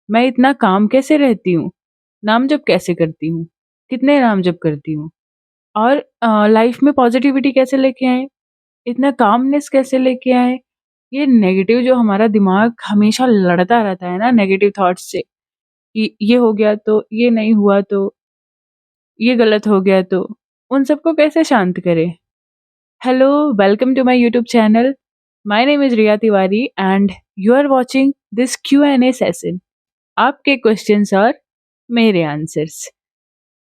मैं इतना काम कैसे रहती हूँ? नाम जप कैसे करती हूँ? कितने नाम जप करती हूँ? और लाइफ में पॉजिटिविटी कैसे लेके आएँ? इतना कामनेस कैसे लेके आएँ? ये नेगेटिव जो हमारा दिमाग हमेशा लड़ता रहता है ना नेगेटिव थॉट्स से कि ये हो गया तो, ये नहीं हुआ तो, ये गलत हो गया तो, उन सबको कैसे शांत करें? Hello, welcome to my YouTube channel. My name is Riya Tiwari and you are watching this Q&A session. आपके क्वेश्चंस और मेरे आंसर्स।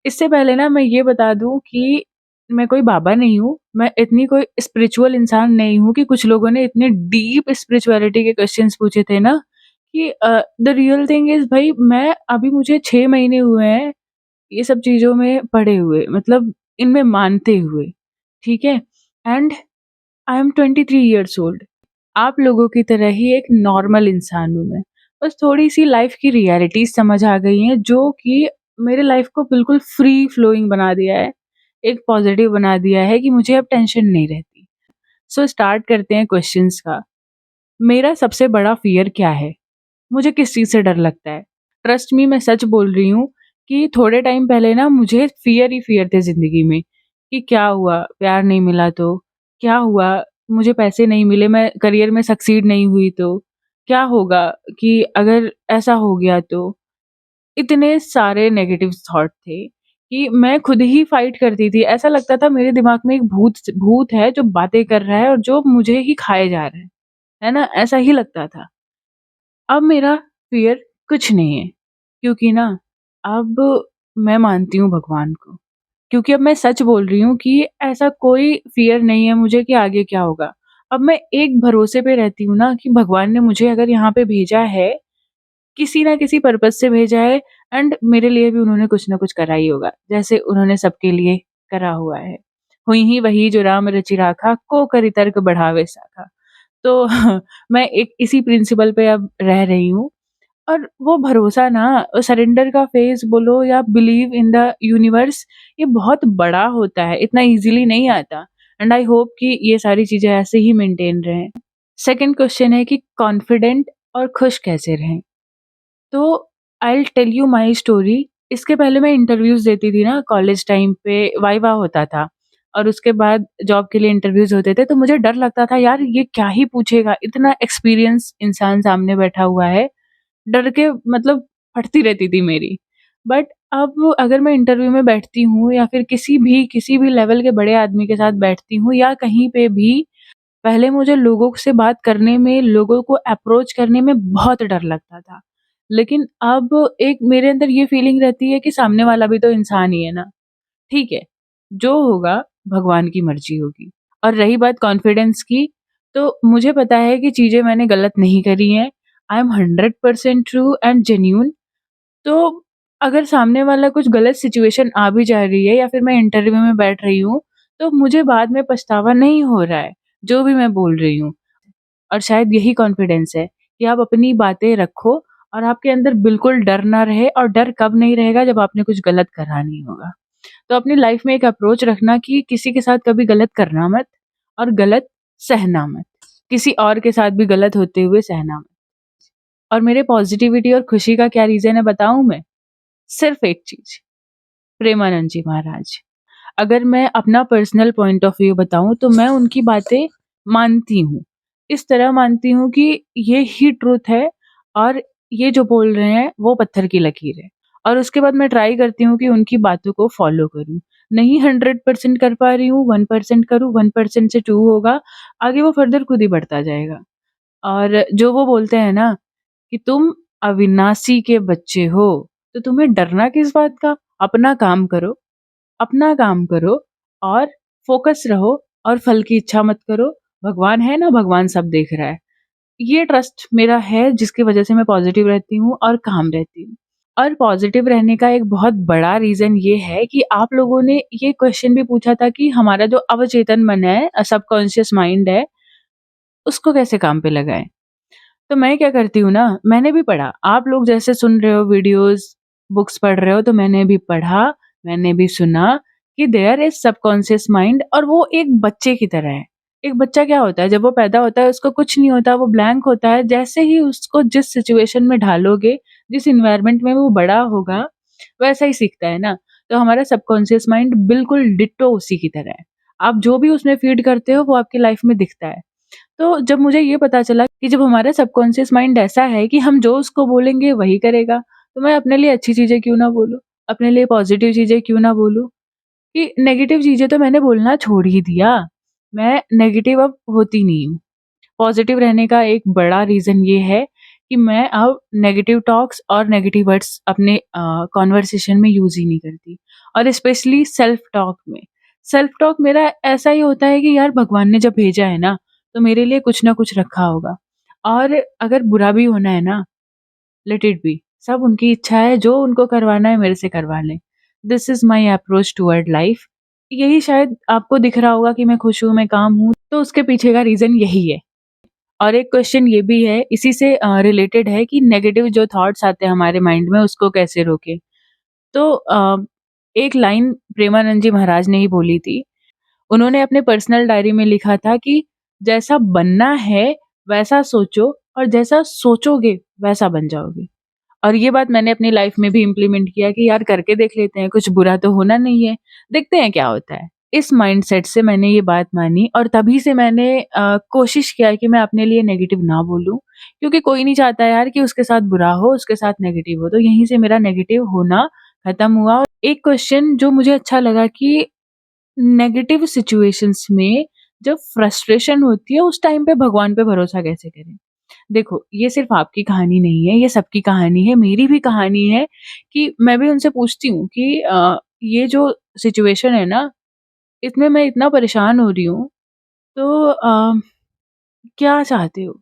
इससे पहले ना मैं ये बता दूँ कि मैं कोई बाबा नहीं हूँ, मैं इतनी कोई स्पिरिचुअल इंसान नहीं हूँ कि कुछ लोगों ने इतने डीप स्पिरिचुअलिटी के क्वेश्चंस पूछे थे ना कि द रियल थिंग इज़ भाई मैं अभी मुझे 6 महीने हुए हैं ये सब चीज़ों में पड़े हुए, मतलब इनमें मानते हुए, ठीक है? And I am 23 years old. आप लोगों की तरह ही एक नॉर्मल इंसान हूँ मैं। बस थोड़ी-सी लाइफ़ की रियलिटीज़ समझ आ गई हैं जो कि मेरे लाइफ़ को बिल्कुल फ्री फ्लोइंग बना दिया है। एक पॉज़िटिव बना दिया है कि मुझे अब टेंशन नहीं रहती। सो स्टार्ट करते हैं क्वेश्चंस का। मेरा सबसे बड़ा फ़ियर क्या है? मुझे किस चीज़ से डर लगता है? ट्रस्ट मी मैं सच बोल रही हूँ कि थोड़े टाइम पहले ना मुझे फ़ियर ही फ़ियर थे ज़िंदगी में कि क्या हुआ? प्यार नहीं मिला तो? क्या हुआ? मुझे पैसे नहीं मिले, मैं करियर में सक्सीड नहीं हुई तो? क्या होगा कि अगर ऐसा हो गया तो? इतने सारे नेगेटिव थॉट थे कि मैं खुद ही फाइट करती थी। ऐसा लगता था मेरे दिमाग में एक भूत भूत है जो बातें कर रहा है और जो मुझे ही खाए जा रहा है ना? ऐसा ही लगता था। अब मेरा फ़ियर कुछ नहीं है, क्योंकि ना अब मैं मानती हूँ भगवान को। क्योंकि अब मैं सच बोल रही हूँ कि ऐसा कोई फ़ियर नहीं है मुझे कि आगे क्या होगा। अब मैं एक भरोसे पे रहती हूँ ना कि भगवान ने मुझे अगर यहाँ पे भेजा है, किसी न किसी पर्पज़ से भेजा है एंड मेरे लिए भी उन्होंने कुछ न कुछ करा ही होगा, जैसे उन्होंने सबके लिए करा हुआ है। "हुई ही वही जो राम रचि राखा, को करि तर्क बढ़ावे साखा।" तो मैं एक इसी प्रिंसिपल पे अब रह रही हूँ और वो भरोसा ना सरेंडर का फ़ेज़ बोलो या बिलीव इन द यूनिवर्स, ये बहुत बड़ा होता है, इतना ईज़िली नहीं आता एंड आई होप कि ये सारी चीज़ें ऐसे ही मेंटेन रहें। सेकंड क्वेश्चन है कि कॉन्फिडेंट और खुश कैसे रहें? तो I will tell you my story. इसके पहले मैं इंटरव्यूज़ देती थी ना कॉलेज टाइम पे, वाइवा होता था और उसके बाद जॉब के लिए इंटरव्यूज़ होते थे, तो मुझे डर लगता था यार ये क्या ही पूछेगा, इतना एक्सपीरियंस इंसान सामने बैठा हुआ है। डर के मतलब फटती रहती थी मेरी। बट अब अगर मैं इंटरव्यू में बैठती हूँ या फिर किसी भी लेवल के बड़े आदमी के साथ बैठती हूँ या कहीं पे भी, पहले मुझे लोगों से बात करने में, लोगों को अप्रोच करने में बहुत डर लगता था। लेकिन अब एक मेरे अंदर ये फीलिंग रहती है कि सामने वाला भी तो इंसान ही है ना, ठीक है, जो होगा भगवान की मर्ज़ी होगी। और रही बात कॉन्फिडेंस की, तो मुझे पता है कि चीज़ें मैंने गलत नहीं करी हैं। I am 100% true and genuine. तो अगर सामने वाला कुछ गलत सिचुएशन आ भी जा रही है या फिर मैं इंटरव्यू में बैठ रही हूँ, तो मुझे बाद में पछतावा नहीं हो रहा है, जो भी मैं बोल रही हूँ। और शायद यही कॉन्फिडेंस है कि आप अपनी बातें रखो और आपके अंदर बिल्कुल डर ना रहे, और डर कब नहीं रहेगा जब आपने कुछ गलत करा नहीं होगा। तो अपनी लाइफ में एक अप्रोच रखना कि किसी के साथ कभी गलत करना मत और गलत सहना मत। किसी और के साथ भी गलत होते हुए सहना मत। और मेरे पॉजिटिविटी और खुशी का क्या रीज़न है बताऊँ मैं? सिर्फ़ एक चीज़, प्रेमानंद जी महाराज। अगर मैं अपना पर्सनल पॉइंट ऑफ व्यू बताऊँ तो मैं उनकी बातें मानती हूँ। इस तरह मानती हूँ कि ये ही ट्रुथ है और ये जो बोल रहे हैं वो पत्थर की लकीर है। और उसके बाद मैं ट्राई करती हूँ कि उनकी बातों को फ़ॉलो करूँ। नहीं 100% कर पा रही हूँ, 1% करूँ, 1% से 2 होगा, आगे वो फर्दर खुद ही बढ़ता जाएगा। और जो वो बोलते हैं ना कि तुम अविनाशी के बच्चे हो, तो तुम्हें डरना किस बात का? अपना काम करो और फ़ोकस रहो और फल की इच्छा मत करो। भगवान है ना, भगवान सब देख रहा है। ये ट्रस्ट मेरा है जिसकी वज़ह से मैं पॉज़िटिव रहती हूँ और काम रहती हूँ। और पॉज़िटिव रहने का एक बहुत बड़ा रीज़न ये है कि आप लोगों ने ये क्वेश्चन भी पूछा था कि हमारा जो अवचेतन मन है, सबकॉन्शियस माइंड है, उसको कैसे काम पे लगाएँ? तो मैं क्या करती हूँ ना, मैंने भी पढ़ा। आप लोग जैसे सुन रहे हो वीडियोज़, बुक्स पढ़ रहे हो, तो मैंने भी पढ़ा, मैंने भी सुना कि देयर इज़ सबकॉन्शियस माइंड, और वो एक बच्चे की तरह है। एक बच्चा क्या होता है, जब वो पैदा होता है उसको कुछ नहीं होता, वो ब्लैंक होता है। जैसे ही उसको जिस सिचुएशन में ढालोगे, जिस एनवायरनमेंट में वो बड़ा होगा, वैसा ही सीखता है ना। तो हमारा सबकॉन्शियस माइंड बिल्कुल डिट्टो उसी की तरह है। आप जो भी उसमें फीड करते हो, वो आपकी लाइफ में दिखता है। तो जब मुझे ये पता चला कि जब हमारा सबकॉन्शियस माइंड ऐसा है कि हम जो उसको बोलेंगे वही करेगा, तो मैं अपने लिए अच्छी चीज़ें क्यों ना बोलूँ? अपने लिए पॉज़िटिव चीज़ें क्यों ना बोलूँ? कि नेगेटिव चीज़ें तो मैंने बोलना छोड़ ही दिया। मैं नेगेटिव अब होती नहीं हूँ। पॉज़िटिव रहने का एक बड़ा रीज़न ये है कि मैं अब नेगेटिव टॉक्स और नेगेटिव वर्ड्स अपने कन्वर्सेशन में यूज़ ही नहीं करती, और स्पेशली सेल्फ टॉक में। सेल्फ टॉक मेरा ऐसा ही होता है कि यार भगवान ने जब भेजा है ना, तो मेरे लिए कुछ ना कुछ रखा होगा, और अगर बुरा भी होना है ना, लेट इट बी। सब उनकी इच्छा है, जो उनको करवाना है मेरे से करवा लें। This is my approach toward life. यही शायद आपको दिख रहा होगा कि मैं खुश हूँ, मैं काम हूँ, तो उसके पीछे का रीज़न यही है। और एक क्वेश्चन ये भी है, इसी से रिलेटेड है, कि नेगेटिव जो थॉट्स आते हैं हमारे माइंड में, उसको कैसे रोकें? तो एक लाइन प्रेमानंद जी महाराज ने ही बोली थी। उन्होंने अपने पर्सनल डायरी में लिखा था कि जैसा बनना है वैसा सोचो, और जैसा सोचोगे वैसा बन जाओगे। और ये बात मैंने अपनी लाइफ में भी इम्प्लीमेंट किया कि यार करके देख लेते हैं, कुछ बुरा तो होना नहीं है, देखते हैं क्या होता है। इस माइंडसेट से मैंने ये बात मानी, और तभी से मैंने कोशिश किया कि मैं अपने लिए नेगेटिव ना बोलूँ, क्योंकि कोई नहीं चाहता यार कि उसके साथ बुरा हो, उसके साथ नेगेटिव हो। तो यहीं से मेरा नेगेटिव होना खत्म हुआ। और एक क्वेश्चन जो मुझे अच्छा लगा कि नेगेटिव सिचुएशंस में जब फ्रस्ट्रेशन होती है, उस टाइम पे भगवान पे भरोसा कैसे करें? देखो, ये सिर्फ़ आपकी कहानी नहीं है, ये सबकी कहानी है, मेरी भी कहानी है, कि मैं भी उनसे पूछती हूँ कि ये जो सिचुएशन है ना, इसमें मैं इतना परेशान हो रही हूँ, तो क्या चाहते हो?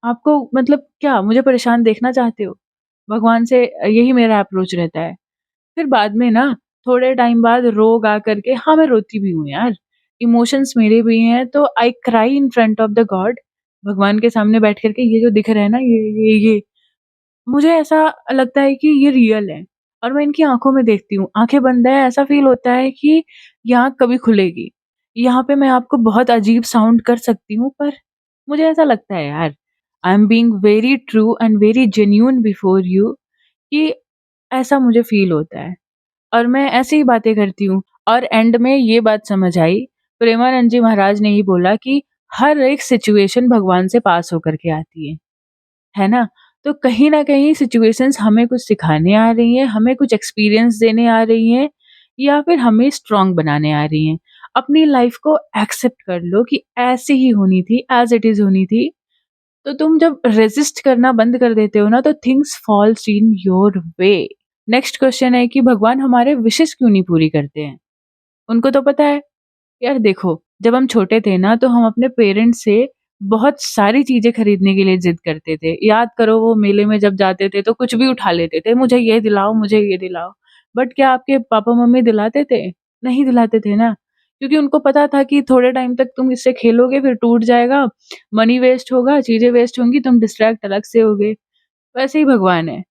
आपको मतलब क्या मुझे परेशान देखना चाहते हो? भगवान से यही मेरा अप्रोच रहता है। फिर बाद में ना, थोड़े टाइम बाद रोग आ कर के, हाँ, मैं रोती भी हूँ यार, इमोशंस मेरे भी हैं, तो I cry in front of the God. भगवान के सामने बैठ कर के, ये जो दिख रहा है ना, ये मुझे ऐसा लगता है कि ये रियल है, और मैं इनकी आँखों में देखती हूँ, आँखें बंद हैं, ऐसा फ़ील होता है कि ये आँख कभी खुलेगी। यहाँ पे मैं आपको बहुत अजीब साउंड कर सकती हूँ, पर मुझे ऐसा लगता है यार, I am being very true and very genuine before you, कि ऐसा मुझे फ़ील होता है, और मैं ऐसे ही बातें करती हूँ। और एंड में ये बात समझ आई, प्रेमानंद जी महाराज ने ही बोला कि हर एक सिचुएशन भगवान से पास होकर के आती है ना? तो कहीं न कहीं सिचुएशंस हमें कुछ सिखाने आ रही हैं, हमें कुछ एक्सपीरियंस देने आ रही हैं, या फिर हमें स्ट्रॉन्ग बनाने आ रही हैं। अपनी लाइफ़ को एक्सेप्ट कर लो कि ऐसे ही होनी थी, एज़ इट इज़ होनी थी। तो तुम जब रेज़िस्ट करना बंद कर देते हो ना, तो things falls in your way. Next question है कि भगवान हमारे विशेज़ क्यों नहीं पूरी करते हैं? उनको तो पता है। यार देखो, जब हम छोटे थे ना, तो हम अपने पेरेंट्स से बहुत सारी चीज़ें खरीदने के लिए ज़िद करते थे। याद करो, वो मेले में जब जाते थे तो कुछ भी उठा लेते थे, मुझे ये दिलाओ, मुझे ये दिलाओ। बट क्या आपके पापा-मम्मी दिलाते थे? नहीं दिलाते थे ना, क्योंकि उनको पता था कि थोड़े टाइम तक तुम इससे खेलोगे, फिर टूट जाएगा, मनी वेस्ट होगा, चीज़ें वेस्ट होंगी, तुम डिस्ट्रैक्ट अलग से होगे। वैसे ही भगवान है।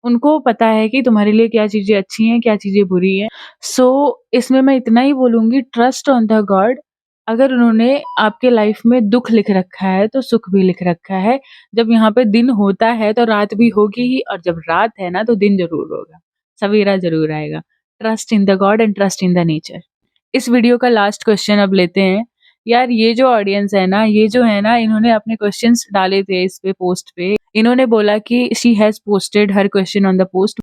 उनको पता है कि तुम्हारे लिए क्या चीज़ें अच्छी हैं, क्या चीज़ें बुरी हैं। सो इसमें मैं इतना ही बोलूँगी, ट्रस्ट ऑन द गॉड। अगर उन्होंने आपके लाइफ में दुःख लिख रखा है, तो सुख भी लिख रखा है। जब यहाँ पे दिन होता है, तो रात भी होगी ही, और जब रात है ना, तो दिन ज़रूर होगा। सवेरा ज़रूर आएगा। Trust in the God and trust in the nature. इस वीडियो का लास्ट क्वेश्चन अब लेते हैं। यार ये जो ऑडियंस है ना, ये जो है ना, इन्होंने अपने क्वेश्चन्स डाले थे इस पे, पोस्ट पे। इन्होंने बोला कि she has posted her question on the post,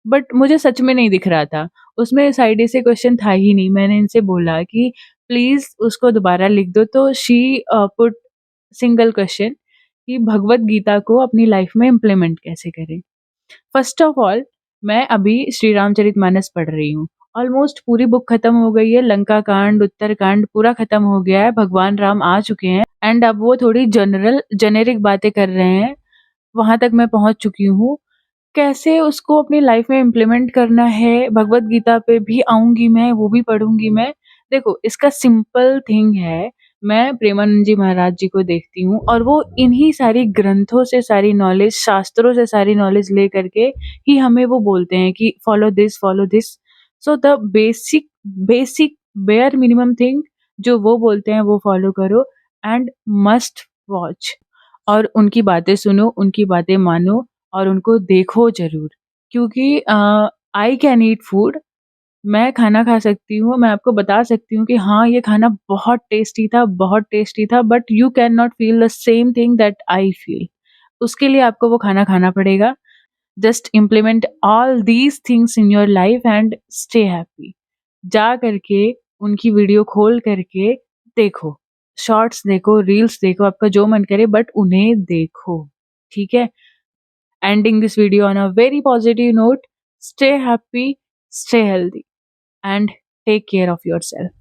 but मुझे सच में नहीं दिख रहा था। उसमें साइड से क्वेश्चन था ही नहीं। मैंने इनसे बोला कि प्लीज़ उसको दोबारा लिख दो, तो शी पुट सिंगल क्वेश्चन कि भगवत गीता को अपनी लाइफ में इम्प्लीमेंट कैसे करें? फर्स्ट ऑफ ऑल, मैं अभी श्री रामचरितमानस पढ़ रही हूँ। ऑलमोस्ट पूरी बुक खत्म हो गई है, लंका कांड, उत्तरकांड पूरा खत्म हो गया है, भगवान राम आ चुके हैं, एंड अब वो थोड़ी जेनेरिक बातें कर रहे हैं, वहाँ तक मैं पहुँच चुकी हूँ। कैसे उसको अपनी लाइफ में इम्प्लीमेंट करना है, भगवत गीता पे भी आऊँगी मैं, वो भी पढ़ूँगी मैं। देखो, इसका सिंपल थिंग है, मैं प्रेमानंद जी महाराज जी को देखती हूँ, और वो इन्हीं सारी ग्रंथों से सारी नॉलेज, शास्त्रों से सारी नॉलेज ले करके ही हमें वो बोलते हैं कि follow this, follow this. So the basic basic bare minimum thing जो वो बोलते हैं, वो फॉलो करो, एंड मस्ट वॉच। और उनकी बातें सुनो, उनकी बातें मानो, और उनको देखो ज़रूर, क्योंकि आई कैन ईट फूड, मैं खाना खा सकती हूँ, मैं आपको बता सकती हूँ कि हाँ, ये खाना बहुत टेस्टी था, but you can not feel the same thing that I feel. उसके लिए आपको वो खाना खाना पड़ेगा। Just implement all these things in your life and stay happy. जा करके उनकी वीडियो खोल करके देखो, शॉर्ट्स देखो, रील्स देखो, आपका जो मन करे, बट उन्हें देखो, ठीक है? Ending this video on a very positive note. Stay happy, stay healthy, and take care of yourself.